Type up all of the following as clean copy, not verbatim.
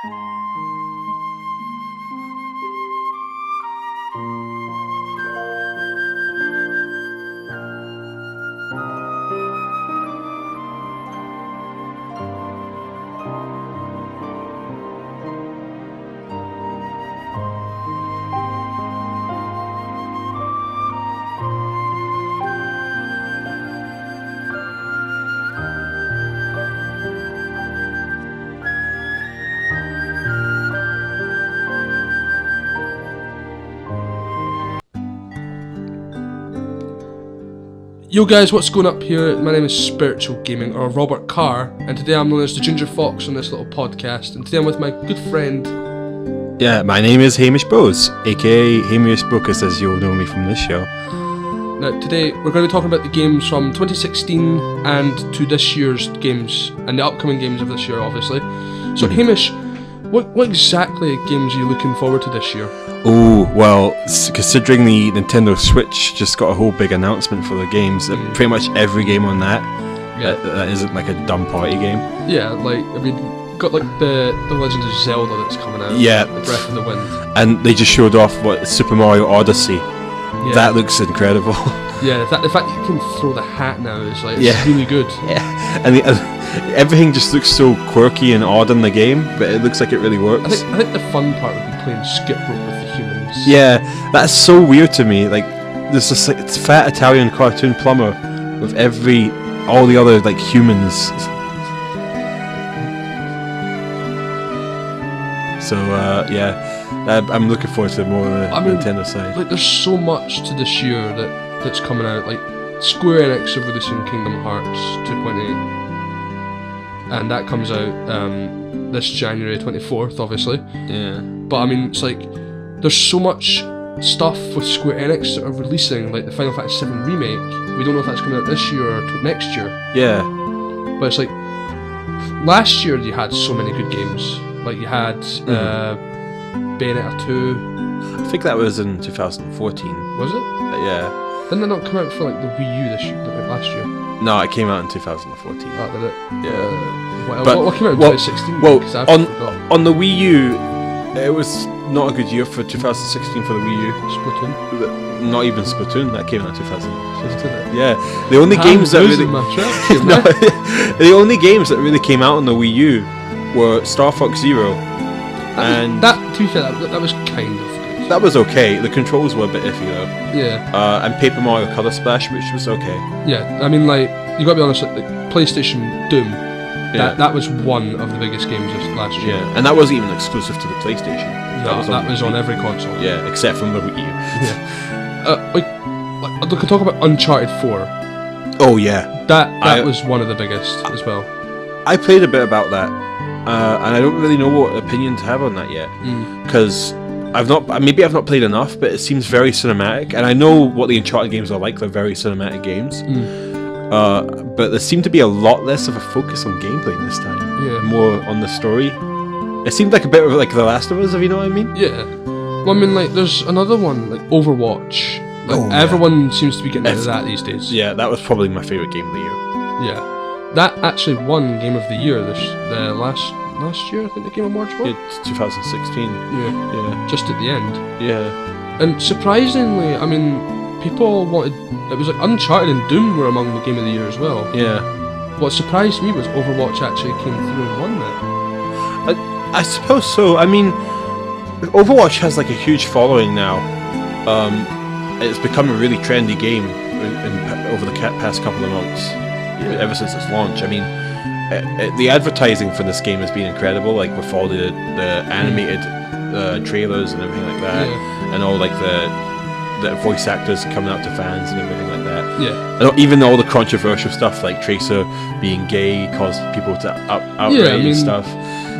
Yo guys, what's going up here? My name is Spiritual Gaming, or Robert Carr, and today I'm known as the Ginger Fox on this little podcast, and today I'm with my good friend... Yeah, my name is Hamish Bowes, aka Hamish Bocus, as you'll know me from this show. Now today we're going to be talking about the games from 2016 and to this year's games, and the upcoming games of this year obviously. So Hamish, what exactly games are you looking forward to this year? Oh, well, considering the Nintendo Switch just got a whole big announcement for the games, pretty much every game on that isn't like a dumb party game. Yeah, like, I mean, got like the Legend of Zelda that's coming out. Yeah. The Breath of the Wind. And they just showed off Super Mario Odyssey. Yeah. That looks incredible. Yeah, the fact that you can throw the hat now is like, it's really good. Yeah, and everything just looks so quirky and odd in the game, but it looks like it really works. I think the fun part would be playing skip rope with the humans. Yeah, that's so weird to me. Like, there's this like fat Italian cartoon plumber with all the other like humans. So I'm looking forward to more of the Nintendo side. Like, there's so much to this year that's coming out. Like, Square Enix are releasing Kingdom Hearts 2.8. And that comes out this January 24th, obviously. Yeah. But I mean, it's like, there's so much stuff with Square Enix that are releasing, like the Final Fantasy VII Remake. We don't know if that's coming out this year or next year. Yeah. But it's like, last year you had so many good games. Like, you had Bayonetta 2. I think that was in 2014. Was it? Yeah. Didn't that not come out for like the Wii U this year, like last year? No, it came out in 2014. Oh, did it? Yeah. What came out in 2016? Well, on the Wii U, it was not a good year for 2016 for the Wii U. Splatoon? Not even Splatoon, that came out in 2016. Did it? Yeah. The only games that really... the only games that really came out on the Wii U were Star Fox Zero. To be fair, that was kind of good. That was okay. The controls were a bit iffy though. Yeah. And Paper Mario Color Splash, which was okay. Yeah, I mean, like, you gotta be honest, like, PlayStation Doom, that was one of the biggest games last year. Yeah, and that wasn't even exclusive to the PlayStation. No, that was on every console. Yeah, except from the Wii U. Yeah. We could talk about Uncharted 4. Oh yeah. That was one of the biggest as well. I played a bit about that, and I don't really know what opinion to have on that yet, because I've not played enough, but it seems very cinematic, and I know what the Uncharted games are like. They're very cinematic games, but there seemed to be a lot less of a focus on gameplay this time. Yeah, more on the story. It seemed like a bit of like The Last of Us, if you know what I mean. Yeah. Well, I mean, like, there's another one, like Overwatch. Like, everyone seems to be getting into that these days. Yeah, that was probably my favourite game of the year. Yeah. That actually won Game of the Year the last year, I think the Game Awards won? It's 2016. Yeah. Just at the end. Yeah. And surprisingly, I mean, people wanted... It was like Uncharted and Doom were among the Game of the Year as well. Yeah. What surprised me was Overwatch actually came through and won that. I suppose so. I mean, Overwatch has like a huge following now. It's become a really trendy game over the past couple of months, ever since its launch. I mean, the advertising for this game has been incredible, like with all the animated trailers and everything like that, and all like the voice actors coming out to fans and everything like that. Yeah. And even all the controversial stuff, like Tracer being gay, caused people to outrage and stuff.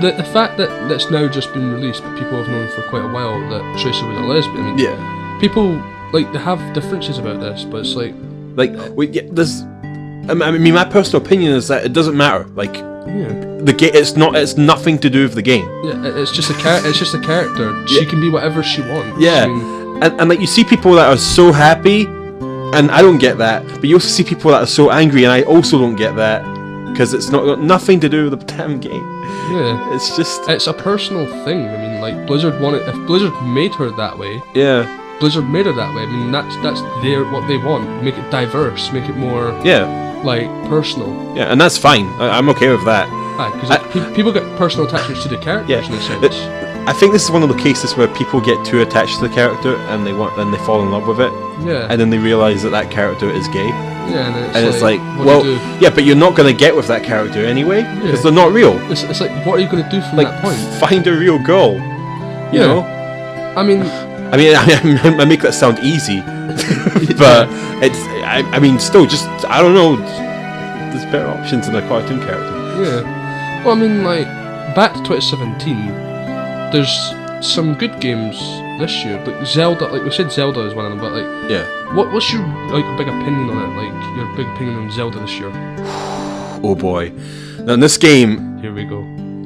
The fact that that's now just been released, but people have known for quite a while that Tracer was a lesbian. I mean, people like they have differences about this, but it's there's. I mean, my personal opinion is that it doesn't matter. Like, the game, it's nothing to do with the game. Yeah, it's just a character. She can be whatever she wants. Yeah, I mean, and like you see people that are so happy, and I don't get that. But you also see people that are so angry, and I also don't get that. because it's not got nothing to do with the damn game. Yeah, it's a personal thing. I mean, like Blizzard wanted. If Blizzard made her that way, Blizzard made her that way. I mean, that's what they want. Make it diverse. Make it more. Like personal. Yeah, and that's fine. I'm okay with that. Because people get personal attachments to the characters in a sense. I think this is one of the cases where people get too attached to the character and they fall in love with it. Yeah. And then they realise that character is gay. Yeah, and it's like well, yeah, but you're not going to get with that character anyway because they're not real. It's like, what are you going to do from that point? Find a real girl. You know. I mean, I make that sound easy, but it's. I mean, still, just I don't know. There's better options than a cartoon character. Yeah. Well, I mean, like back to 2017. There's some good games this year, like Zelda. Like we said, Zelda is one of them. But like, what's your big opinion on it? Like your big opinion on Zelda this year? Oh boy! Now in this game, here we go.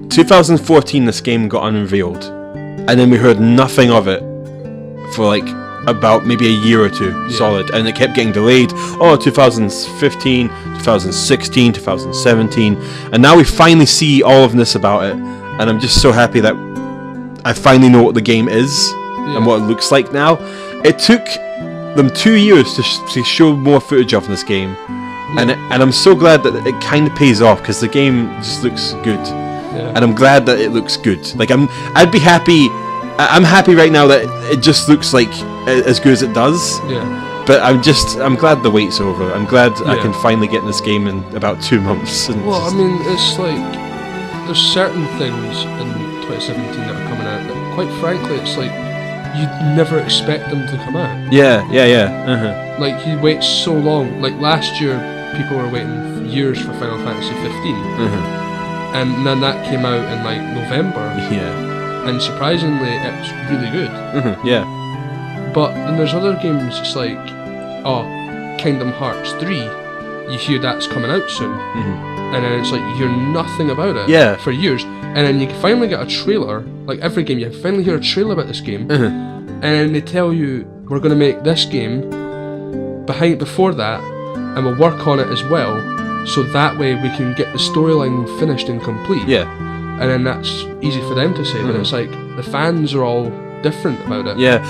2014, this game got unveiled, and then we heard nothing of it for like about maybe a year or two solid, and it kept getting delayed. 2015, 2016, 2017, and now we finally see all of this about it, and I'm just so happy that I finally know what the game is and what it looks like now. It took them 2 years to show more footage of this game, and I'm so glad that it kind of pays off because the game just looks good, and I'm glad that it looks good. Like I'd be happy. I'm happy right now that it just looks like as good as it does. Yeah. But I'm glad the wait's over. I'm glad I can finally get in this game in about 2 months. And I mean, it's like there's certain things in 2017 that are coming out that, quite frankly, it's like you'd never expect them to come out. Yeah. Like you wait so long. Like last year, people were waiting years for Final Fantasy 15, and then that came out in like November. Yeah. And surprisingly, it's really good. Yeah. But then there's other games. It's like, Kingdom Hearts 3. You hear that's coming out soon, and then it's like you hear nothing about it for years, and then you finally get a trailer. Like every game, you finally hear a trailer about this game, and then they tell you we're going to make this game before that, and we'll work on it as well, so that way we can get the storyline finished and complete. Yeah. And then that's easy for them to say, but it's like the fans are all different about it. Yeah,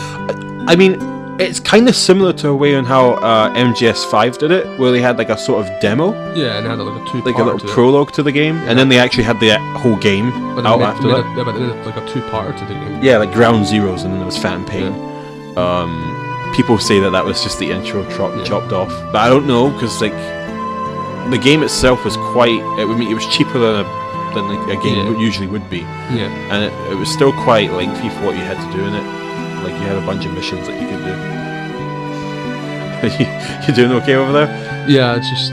I mean, it's kind of similar to a way on how MGS5 did it, where they had like a sort of demo. Yeah, and they had like a two-part, like a little prologue to the game, and then they actually had the whole game out after that. Yeah, but they did like a two-parter to the game. Yeah, like Ground Zeroes, and then there was Phantom Pain. Yeah. People say that was just the intro chopped off, but I don't know because like the game itself was quite. It was cheaper than like a game usually would be. Yeah. And it was still quite lengthy for what you had to do in it. Like you had a bunch of missions that you could do. You doing okay over there? Yeah, it's just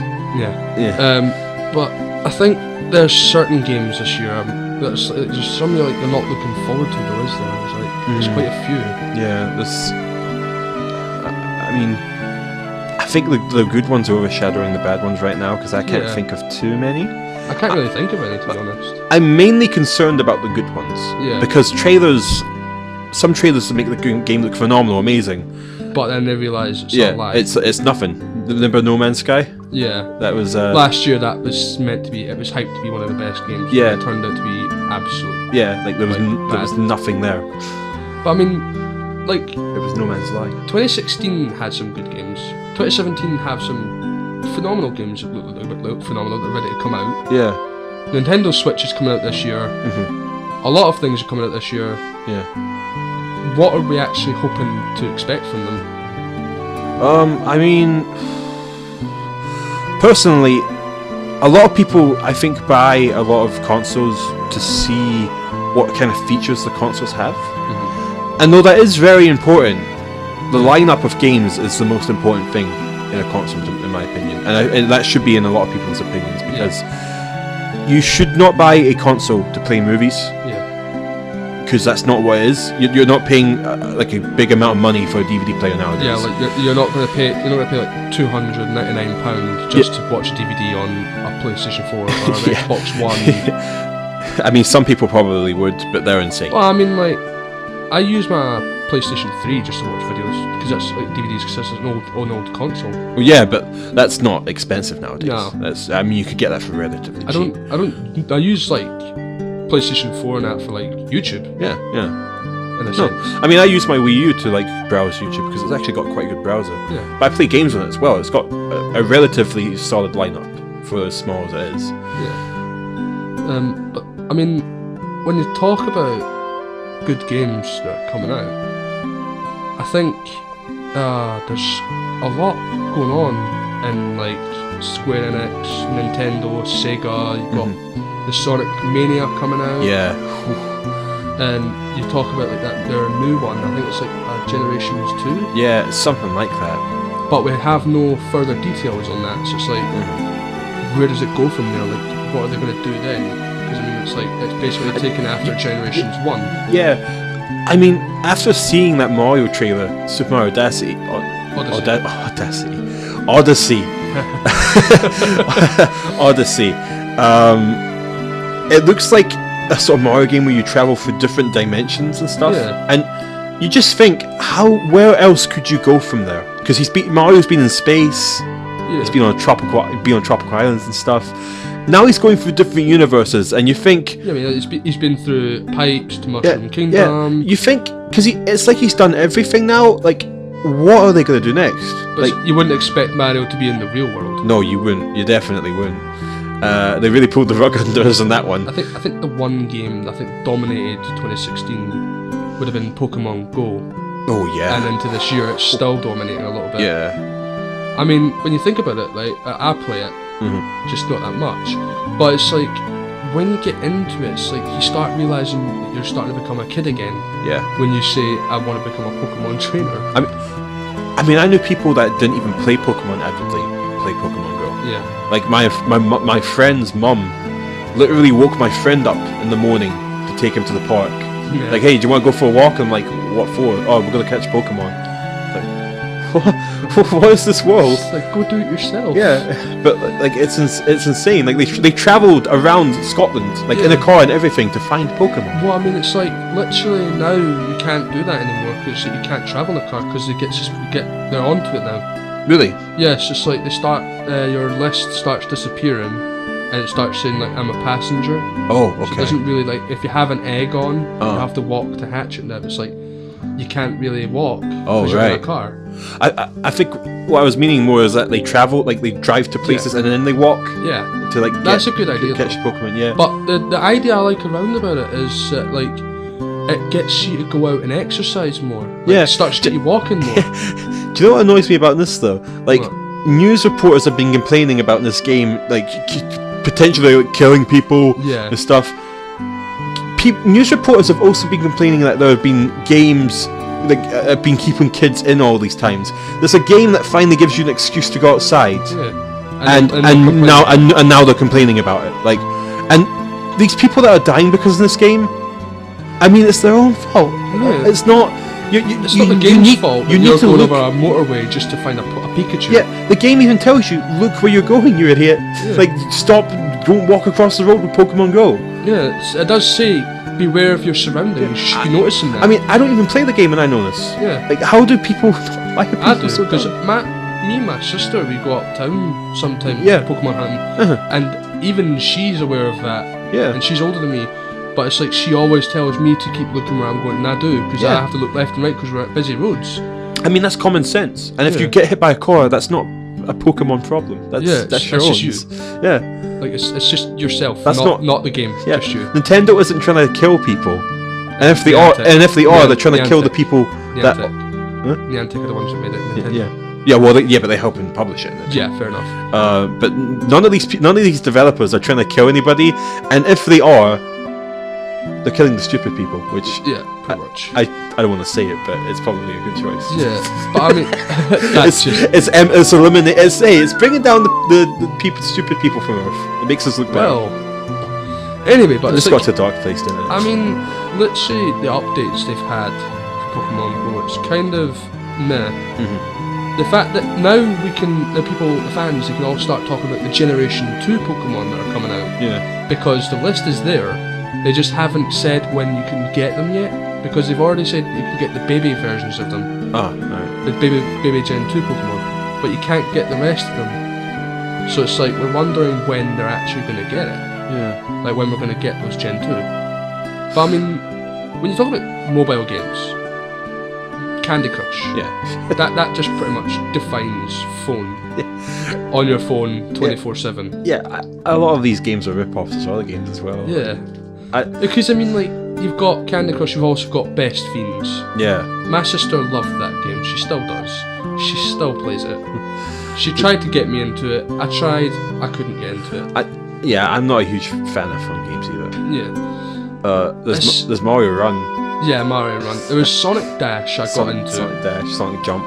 but I think there's certain games this year there's some like you're not looking forward to, though, is there? It's like there's quite a few. Yeah, I mean, I think the good ones are overshadowing the bad ones right now because I can't think of too many. I can't really think of any, to be honest. I'm mainly concerned about the good ones. Yeah. Because some trailers make the game look phenomenal, amazing. But then they realise it's not live. It's nothing. Remember No Man's Sky? Yeah. That was... last year that was meant to be... It was hyped to be one of the best games. Yeah. It turned out to be absolute... Yeah, like there was nothing there. But I mean, like... It was No Man's Lie. 2016 had some good games. 2017 have some phenomenal games that look phenomenal that are ready to come out. Yeah. Nintendo Switch is coming out this year. A lot of things are coming out this year. Yeah. What are we actually hoping to expect from them? I mean, personally, a lot of people, I think, buy a lot of consoles to see what kind of features the consoles have. And though that is very important, the lineup of games is the most important thing in a console, in my opinion, and that should be in a lot of people's opinions, because you should not buy a console to play movies, because that's not what it is. You're not paying like a big amount of money for a DVD player nowadays. Yeah, like you're not going to pay like £299 just to watch a DVD on a PlayStation 4 or an Xbox One. I mean, some people probably would, but they're insane. Well, I mean, like I use my PlayStation 3 just to watch videos, because that's like DVDs, because it's an old console. Well, yeah, but that's not expensive nowadays. No. I mean, you could get that for relatively cheap. I use like PlayStation 4 and that for like YouTube. Yeah. In a sense. I mean, I use my Wii U to like browse YouTube because it's actually got quite a good browser. Yeah. But I play games on it as well. It's got a relatively solid lineup for as small as it is. Yeah. But I mean, when you talk about good games that are coming out, I think there's a lot going on in like Square Enix, Nintendo, Sega. You've got the Sonic Mania coming out. Yeah. And you talk about like that their new one. I think it's like Generations 2. Yeah, it's something like that. But we have no further details on that. So it's like, where does it go from there? Like, what are they going to do then? Because I mean, it's like it's basically taken after Generations 1. Yeah. I mean, after seeing that Mario trailer, Super Mario Odyssey. It looks like a sort of Mario game where you travel through different dimensions and stuff. Yeah. And you just think, where else could you go from there? Because Mario's been in space. Yeah. He's been on tropical islands and stuff. Now he's going through different universes, and you think... Yeah, I mean, he's been through Pipes to Mushroom Kingdom. Yeah. You think... Because it's like he's done everything now. Like, what are they going to do next? But you wouldn't expect Mario to be in the real world. No, you wouldn't. You definitely wouldn't. They really pulled the rug under us on that one. I think the one game that I think dominated 2016 would have been Pokemon Go. Oh, yeah. And into this year, it's still dominating a little bit. Yeah. I mean, when you think about it, like, I play it, just not that much. But it's like, when you get into it, it's like you start realising that you're starting to become a kid again. Yeah. When you say, I want to become a Pokemon trainer. I mean, I knew people that didn't even play Pokemon avidly play Pokemon Go. Yeah. Like, my friend's mum literally woke my friend up in the morning to take him to the park. Yeah. Like, hey, do you want to go for a walk? I'm like, what for? Oh, we're going to catch Pokemon. What is this world? It's like, go do it yourself. Yeah, but like it's insane. Like they travelled around Scotland, like in a car and everything, to find Pokemon. Well, I mean, it's like literally now you can't do that anymore because you can't travel in a car because they're onto it now. Really? Yeah, it's just like they start your list starts disappearing, and it starts saying like I'm a passenger. Oh, okay. So it doesn't really like if you have an egg on, you have to walk to hatch it now. It's like you can't really walk because you're in a car. I think what I was meaning more is that they travel, like they drive to places and then they walk. Yeah. To like that's a good idea. Catch Pokemon, yeah. But the idea I like around about it is that like it gets you to go out and exercise more. Like, it starts to get you walking more. Do you know what annoys me about this though? Like news reporters have been complaining about this game, like potentially like, killing people and stuff. News reporters have also been complaining that there have been games like have been keeping kids in all these times. There's a game that finally gives you an excuse to go outside, and now they're complaining about it. Like, and these people that are dying because of this game, I mean, it's their own fault. Yeah. It's not. It's not the game's fault. You need to go over a motorway just to find a Pikachu. Yeah, the game even tells you, look where you're going, you idiot. Yeah. Like, stop, don't walk across the road with Pokemon Go. Yeah, it does say, beware of your surroundings. You should be noticing that. I mean, I don't even play the game and I know this. Yeah. Like, how do people... Why are people I do, so because me and my sister, we go uptown sometimes Pokemon hunting, and even she's aware of that. Yeah. And she's older than me. But it's like she always tells me to keep looking where I'm going, and I do, because I have to look left and right because we're at busy roads. I mean, that's common sense. And if you get hit by a car, that's not a Pokemon problem. That's your own. Just you. Yeah. Like, it's just yourself, that's not the game, just you. Nintendo isn't trying to kill people. And if they are, they're trying to kill the people that... Niantic are the ones that made it, Nintendo. Yeah, well, but they help and publish it. Yeah, fair enough. But none of these developers are trying to kill anybody, and if they are, they're killing the stupid people, which pretty much. I don't want to say it, but it's probably a good choice. Yeah, but I mean, it's bringing down the people, stupid people from Earth. It makes us look better. Well, anyway, but it's got to a dark place, didn't it? I mean, let's say the updates they've had for Pokemon Go, it's kind of meh. Mm-hmm. The fact that now the fans, they can all start talking about the Generation 2 Pokemon that are coming out. Yeah. Because the list is there. They just haven't said when you can get them yet. because they've already said you can get the baby versions of them. Right. The baby Gen 2 Pokemon, but you can't get the rest of them. So it's like we're wondering when they're actually going to get it. Yeah. Like when we're going to get those Gen 2. But I mean, when you talk about mobile games, Candy Crush. Yeah. that just pretty much defines phone. On your phone 24/7. Yeah, a lot of these games are rip-offs of other games as well. Yeah. Because I mean, like, you've got Candy Crush, you've also got Best Fiends. Yeah. My sister loved that game, she still does. She still plays it. She tried to get me into it. I tried, I couldn't get into it. I'm not a huge fan of phone games either. Yeah. There's Mario Run. Yeah, Mario Run. There was Sonic Dash I got into. Sonic Dash, Sonic Jump.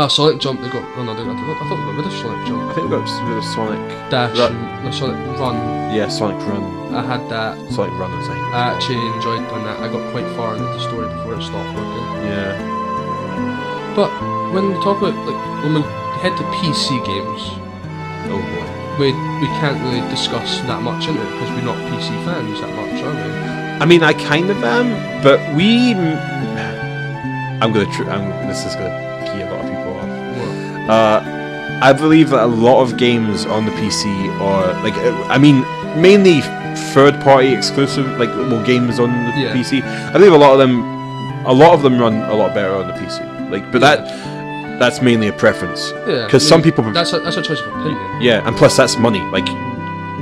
Sonic Jump, they got... Oh no, I thought they got rid of Sonic Jump. I think they got rid of Sonic... Dash and Sonic Run. Yeah, Sonic Run. I had that. Sonic Run, I think. I actually enjoyed playing that. I got quite far into the story before it stopped working. Yeah. But when we talk about, like, when we head to PC games... Oh boy. We can't really discuss that much in it, because we're not PC fans that much, are we? I mean, I kind of am, but this is gonna key a lot of people off. I believe that a lot of games on the PC are like, I mean, mainly third-party exclusive, like games on the PC. I believe a lot of them run a lot better on the PC. Like, but that's mainly a preference. Yeah. Because some people that's a choice of opinion. Yeah, and plus that's money. Like,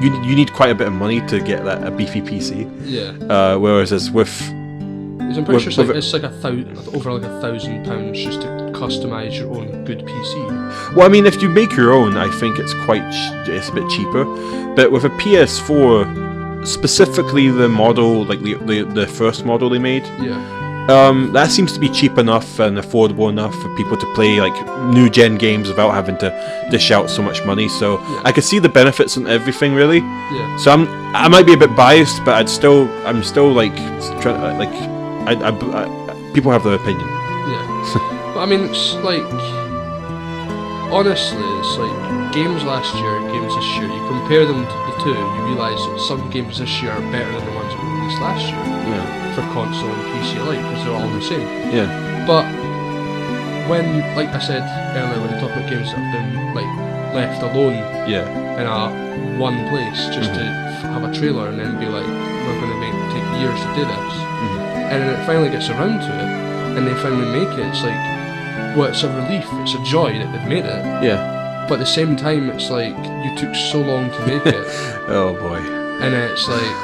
you need quite a bit of money to get a beefy PC. Yeah. Whereas with I'm pretty sure it's like over £1,000 just to customize your own good PC. Well, I mean, if you make your own, I think it's a bit cheaper. But with a PS4, specifically the model, like the first model they made, that seems to be cheap enough and affordable enough for people to play like new gen games without having to dish out so much money. So I could see the benefits and everything, really. Yeah. So I might be a bit biased, but I'm still like trying like. People have their opinion. Yeah. But I mean, it's like, honestly, it's like games last year, games this year. You compare them to the two, you realise that some games this year are better than the ones we released last year. Yeah. For console and PC alike, because they're all the same. Yeah. But when, like I said earlier, when you talk about games that have been like left alone. In a one place just to have a trailer and then be like, we're going to take years to do this. And then it finally gets around to it, and they finally make it. It's like, well, it's a relief, it's a joy that they've made it. Yeah. But at the same time, it's like, you took so long to make it. Oh boy. And it's like,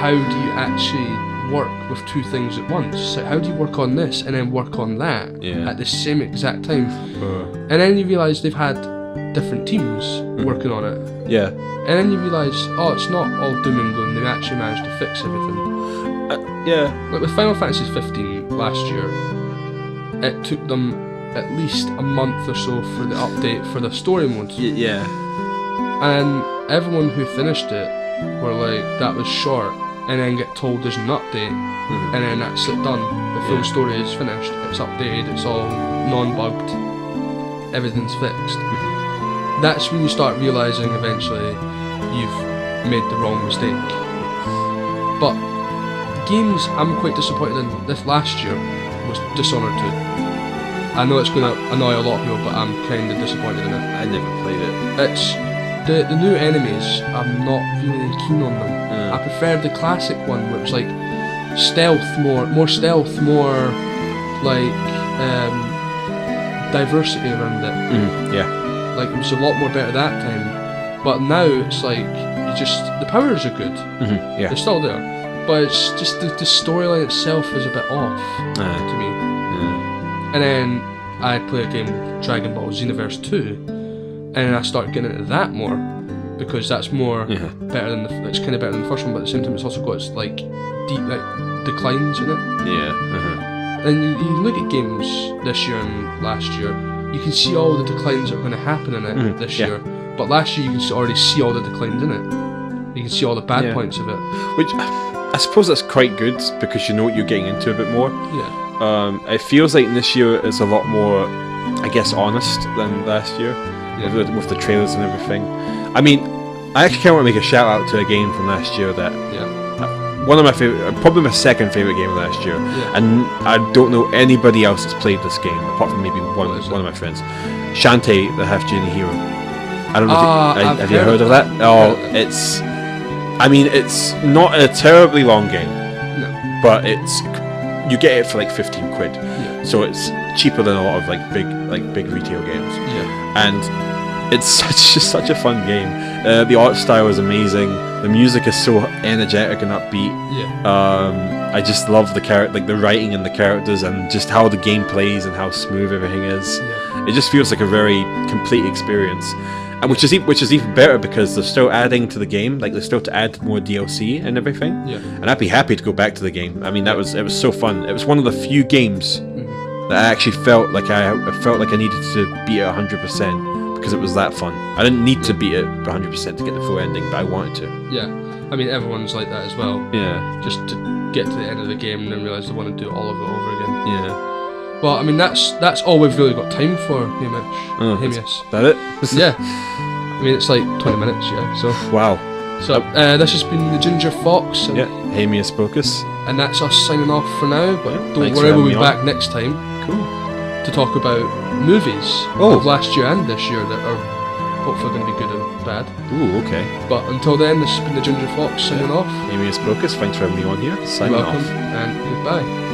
how do you actually work with two things at once? So how do you work on this and then work on that at the same exact time? And then you realise they've had different teams working on it. Yeah. And then you realise, oh, it's not all doom and gloom, they've actually managed to fix everything. Like with Final Fantasy 15 last year, it took them at least a month or so for the update for the story mode. Yeah. And everyone who finished it were like, that was short, and then get told there's an update, and then that's it done. The full story is finished, it's updated, it's all non-bugged, everything's fixed. That's when you start realising eventually you've made the wrong mistake. But games I'm quite disappointed in this last year was Dishonored 2. I know it's going to annoy a lot of people, but I'm kind of disappointed in it. I never played it. It's the new enemies, I'm not really keen on them. I prefer the classic one where it was like stealth, more stealth, more like diversity around it. Like it was a lot more better that time. But now it's like the powers are good. They're still there. But it's just the storyline itself is a bit off to me. And then I play a game, Dragon Ball Xenoverse 2, and I start getting into that more because that's more better than it's kind of better than the first one. But at the same time, it's also got its like deep declines in it. And you look at games this year and last year, you can see all the declines that are going to happen in it this year. But last year you can already see all the declines in it. You can see all the bad points of it. Which I suppose that's quite good because you know what you're getting into a bit more. It feels like this year is a lot more, I guess, honest than last year with the trailers and everything. I mean, I actually kind of want to make a shout out to a game from last year that one of my favorite, probably my second favorite game of last year. Yeah. And I don't know anybody else that's played this game apart from maybe one of my friends. Shantae, the Half Genie Hero. I don't know. Have you heard of that? Oh, it's. I mean, it's not a terribly long game. No. But you get it for like 15 quid. Yeah. So it's cheaper than a lot of big retail games. Yeah. And it's such a fun game. The art style is amazing. The music is so energetic and upbeat. Yeah. I just love the writing and the characters and just how the game plays and how smooth everything is. Yeah. It just feels like a very complete experience. And which is even better because they're still adding to the game. Like they're still to add more DLC and everything. Yeah. And I'd be happy to go back to the game. I mean, it was so fun. It was one of the few games that I actually felt like I needed to beat it 100% because it was that fun. I didn't need to beat it 100% to get the full ending, but I wanted to. Yeah. I mean, everyone's like that as well. Yeah. Just to get to the end of the game and then realise they want to do all of it over again. Yeah. Well, I mean, that's all we've really got time for, Hamish. Is that it? Yeah. I mean, it's like 20 minutes, yeah. So. Wow. So this has been the Ginger Fox. Yeah. Hamius Pocus. And that's us signing off for now. But Yeah, don't worry, we'll be back next time. Cool. To talk about movies of last year and this year that are hopefully going to be good and bad. Ooh, okay. But until then, this has been the Ginger Fox signing off. Hamius Pocus, thanks for having me on here. Signing You're welcome, off. and goodbye.